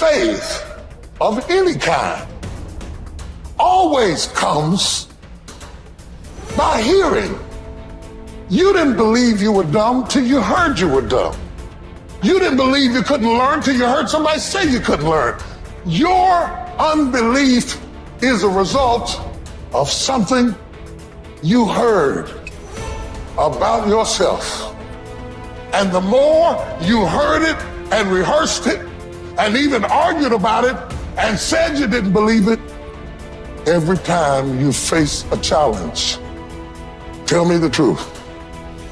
faith of any kind always comes by hearing. You didn't believe you were dumb till you heard you were dumb. You didn't believe you couldn't learn till you heard somebody say you couldn't learn. Your unbelief is a result of something you heard about yourself. And the more you heard it and rehearsed it and even argued about it and said you didn't believe it, every time you face a challenge, tell me the truth,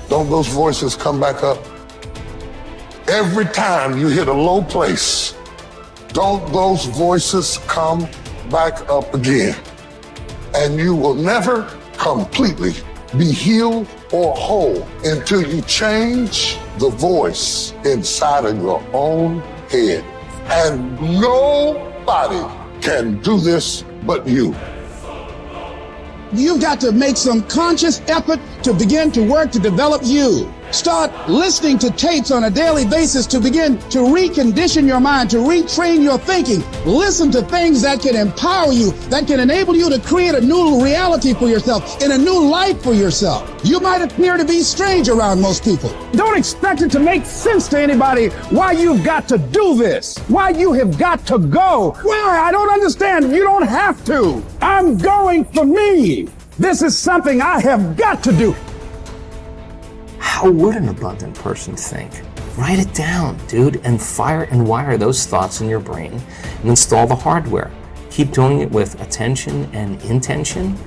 don't those voices come back up? Every time you hit a low place, don't those voices come back up again? And you will never completely be healed or whole until you change the voice inside of your own head. And nobody can do this but you. You've got to make some conscious effort to begin to work to develop you. Start listening to tapes on a daily basis to begin to recondition your mind, to retrain your thinking. Listen to things that can empower you, that can enable you to create a new reality for yourself and a new life for yourself. You might appear to be strange around most people. Don't expect it to make sense to anybody why you've got to do this, why you have got to go. Why? I don't understand. You don't have to. I'm going for me. This is something I have got to do. How would an abundant person think? Write it down, dude, and fire and wire those thoughts in your brain and install the hardware. Keep doing it with attention and intention.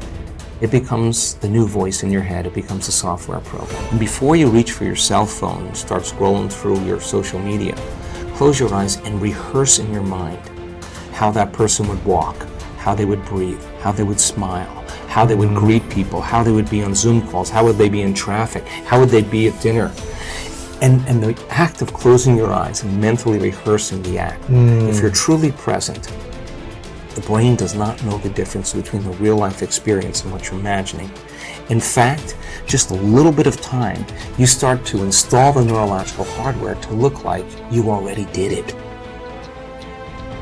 It becomes the new voice in your head. It becomes a software program. And before you reach for your cell phone and start scrolling through your social media, close your eyes and rehearse in your mind how that person would walk, how they would breathe, how they would smile, how they would greet people, how they would be on Zoom calls, how would they be in traffic, how would they be at dinner. And the act of closing your eyes and mentally rehearsing the act, if you're truly present, the brain does not know the difference between the real life experience and what you're imagining. In fact, just a little bit of time, you start to install the neurological hardware to look like you already did it.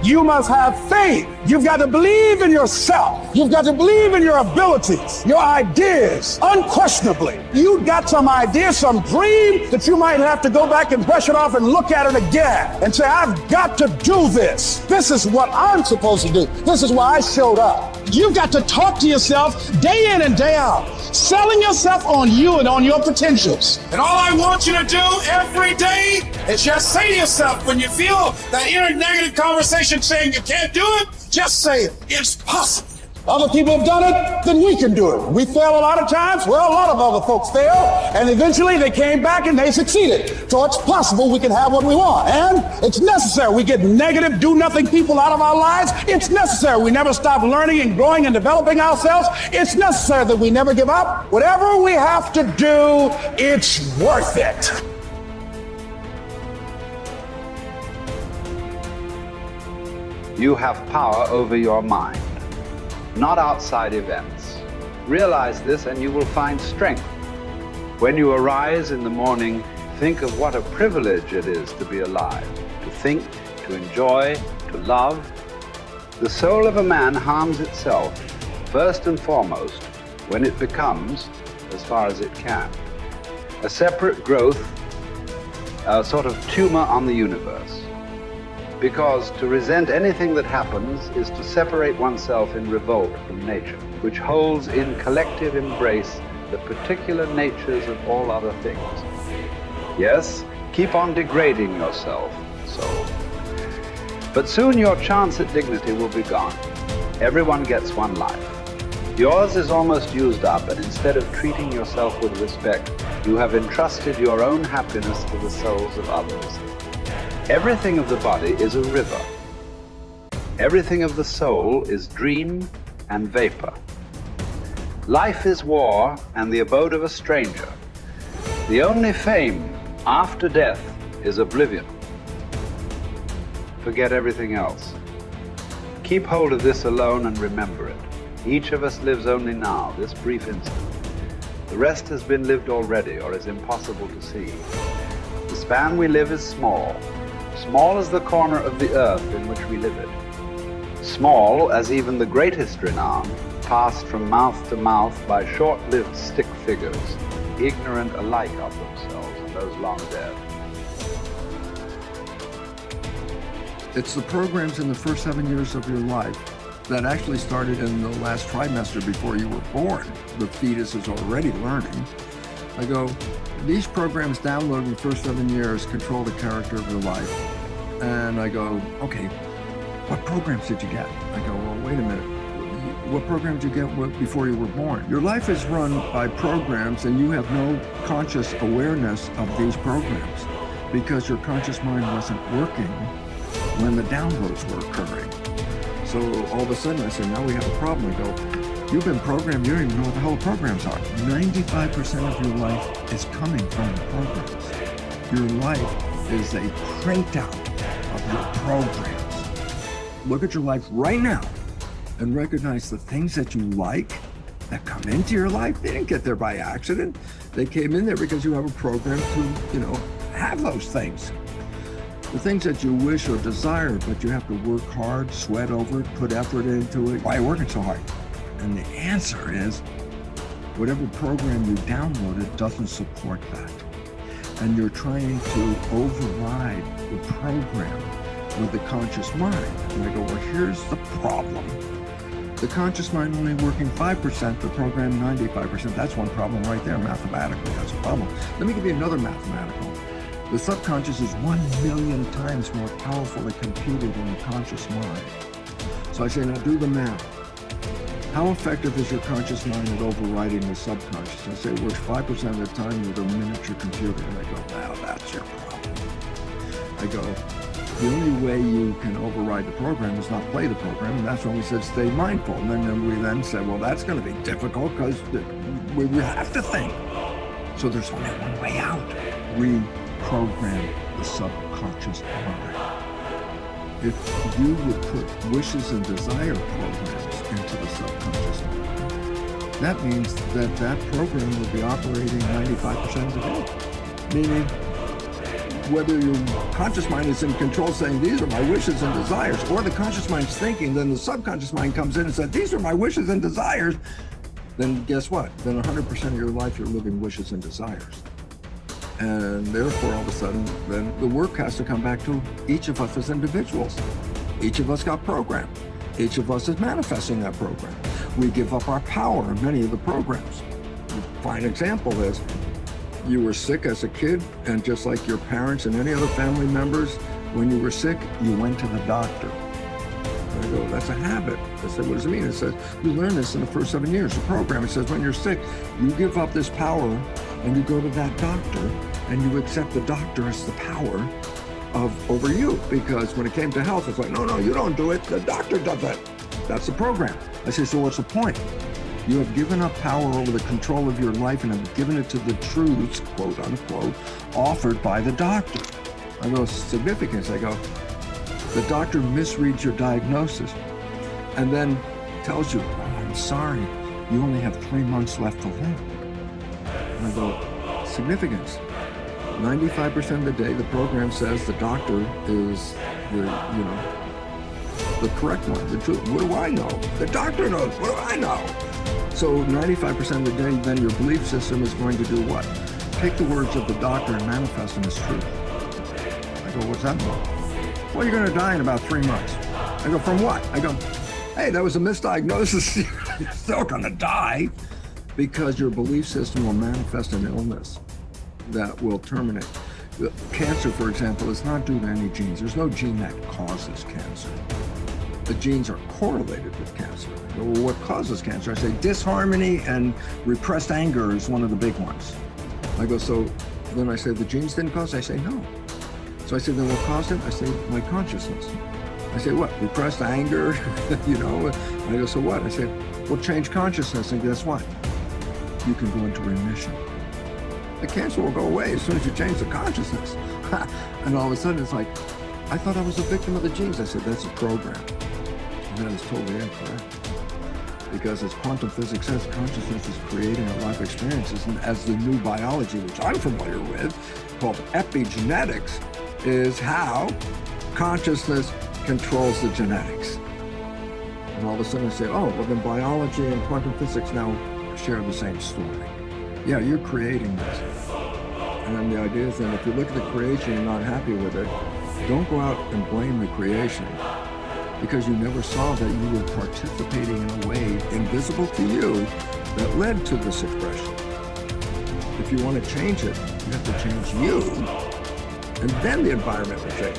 You must have faith. You've got to believe in yourself. You've got to believe in your abilities, your ideas, unquestionably. You've got some idea, some dream that you might have to go back and brush it off and look at it again and say, I've got to do this. This is what I'm supposed to do. This is why I showed up. You've got to talk to yourself day in and day out, selling yourself on you and on your potentials. And all I want you to do every day is just say to yourself, when you feel that inner negative conversation saying you can't do it, just say, it's possible. Other people have done it, then we can do it. We fail a lot of times. Well, a lot of other folks fail, and eventually they came back and they succeeded. So it's possible we can have what we want, and it's necessary. We get negative, do-nothing people out of our lives. It's necessary. We never stop learning and growing and developing ourselves. It's necessary that we never give up. Whatever we have to do, it's worth it. You have power over your mind, not outside events. Realize this and you will find strength. When you arise in the morning, think of what a privilege it is to be alive, to think, to enjoy, to love. The soul of a man harms itself, first and foremost, when it becomes, as far as it can, a separate growth, a sort of tumor on the universe. Because to resent anything that happens is to separate oneself in revolt from nature, which holds in collective embrace the particular natures of all other things. Yes, keep on degrading yourself, soul. But soon your chance at dignity will be gone. Everyone gets one life. Yours is almost used up, and instead of treating yourself with respect, you have entrusted your own happiness to the souls of others. Everything of the body is a river. Everything of the soul is dream and vapor. Life is war and the abode of a stranger. The only fame after death is oblivion. Forget everything else. Keep hold of this alone and remember it. Each of us lives only now, this brief instant. The rest has been lived already or is impossible to see. The span we live is small. small as the corner of the earth in which we live it, small as even the greatest renown, passed from mouth to mouth by short-lived stick figures, ignorant alike of themselves and those long dead. It's the programs in the first 7 years of your life that actually started in the last trimester before you were born. The fetus is already learning. I go, these programs downloaded in the first 7 years control the character of your life. And I go, okay, what programs did you get? I go, well, wait a minute. What program did you get before you were born? Your life is run by programs and you have no conscious awareness of these programs because your conscious mind wasn't working when the downloads were occurring. So all of a sudden I said, now we have a problem. I go, you've been programmed, you don't even know what the hell the programs are. 95% of your life is coming from the programs. Your life is a printout of your programs. Look at your life right now and recognize the things that you like that come into your life. They didn't get there by accident. They came in there because you have a program to, have those things. The things that you wish or desire, but you have to work hard, sweat over it, put effort into it. Why are you working so hard? And the answer is, whatever program you downloaded doesn't support that. And you're trying to override the program with the conscious mind. And I go, well, here's the problem. The conscious mind only working 5%, the program 95%. That's one problem right there, mathematically, that's a problem. Let me give you another mathematical. The subconscious is 1,000,000 times more powerfully computed than the conscious mind. So I say, now do the math. How effective is your conscious mind at overriding the subconscious? I say it works 5% of the time with a miniature computer. And I go, wow, that's your problem. I go, the only way you can override the program is not play the program, and that's when we said stay mindful. And then we then said, well, that's going to be difficult because we have to think. So there's only one way out. Reprogram the subconscious mind. If you would put wishes and desire programs into the subconscious mind, that means that that program will be operating 95% of the day. Meaning, whether your conscious mind is in control saying, these are my wishes and desires, or the conscious mind's thinking, then the subconscious mind comes in and says, these are my wishes and desires, then guess what? Then 100% of your life you're living wishes and desires. And therefore, all of a sudden, then the work has to come back to each of us as individuals. Each of us got programmed. Each of us is manifesting that program. We give up our power in many of the programs. A fine example is, you were sick as a kid, and just like your parents and any other family members, when you were sick, you went to the doctor. And I go, that's a habit. I said, what does it mean? It says, you learn this in the first 7 years. The program, it says, when you're sick, you give up this power and you go to that doctor and you accept the doctor as the power over you. Because when it came to health, it's like, no, you don't do it. The doctor does it. That's the program. I say, so what's the point? You have given up power over the control of your life and have given it to the truths, quote unquote, offered by the doctor. I go, significance. I go, the doctor misreads your diagnosis and then tells you, oh, I'm sorry, you only have 3 months left to live. And I go, significance. 95% of the day, the program says the doctor is the correct one, the truth. What do I know? The doctor knows. What do I know? So 95% of the day, then your belief system is going to do what? Take the words of the doctor and manifest them as truth. I go, what's that mean? Well, you're going to die in about 3 months. I go, from what? I go, hey, that was a misdiagnosis. You're still going to die because your belief system will manifest an illness that will terminate. Cancer, for example, is not due to any genes. There's no gene that causes cancer. The genes are correlated with cancer. Well, what causes cancer? I say disharmony and repressed anger is one of the big ones. I go, so then I say the genes didn't cause it? I say no. So I say, then what caused it? I say my consciousness. I say what? Repressed anger, I go, so what? I say, well, change consciousness, and guess what? You can go into remission. The cancer will go away as soon as you change the consciousness. And all of a sudden it's like, I thought I was a victim of the genes. I said, that's a program. And that is totally incorrect. Because as quantum physics says, consciousness is creating our life experiences. And as the new biology, which I'm familiar with, called epigenetics, is how consciousness controls the genetics. And all of a sudden I say, oh, well then biology and quantum physics now share the same story. Yeah, you're creating this. And then the idea is that if you look at the creation and you're not happy with it, don't go out and blame the creation, because you never saw that you were participating in a way invisible to you that led to this expression. If you want to change it, you have to change you, and then the environment will change.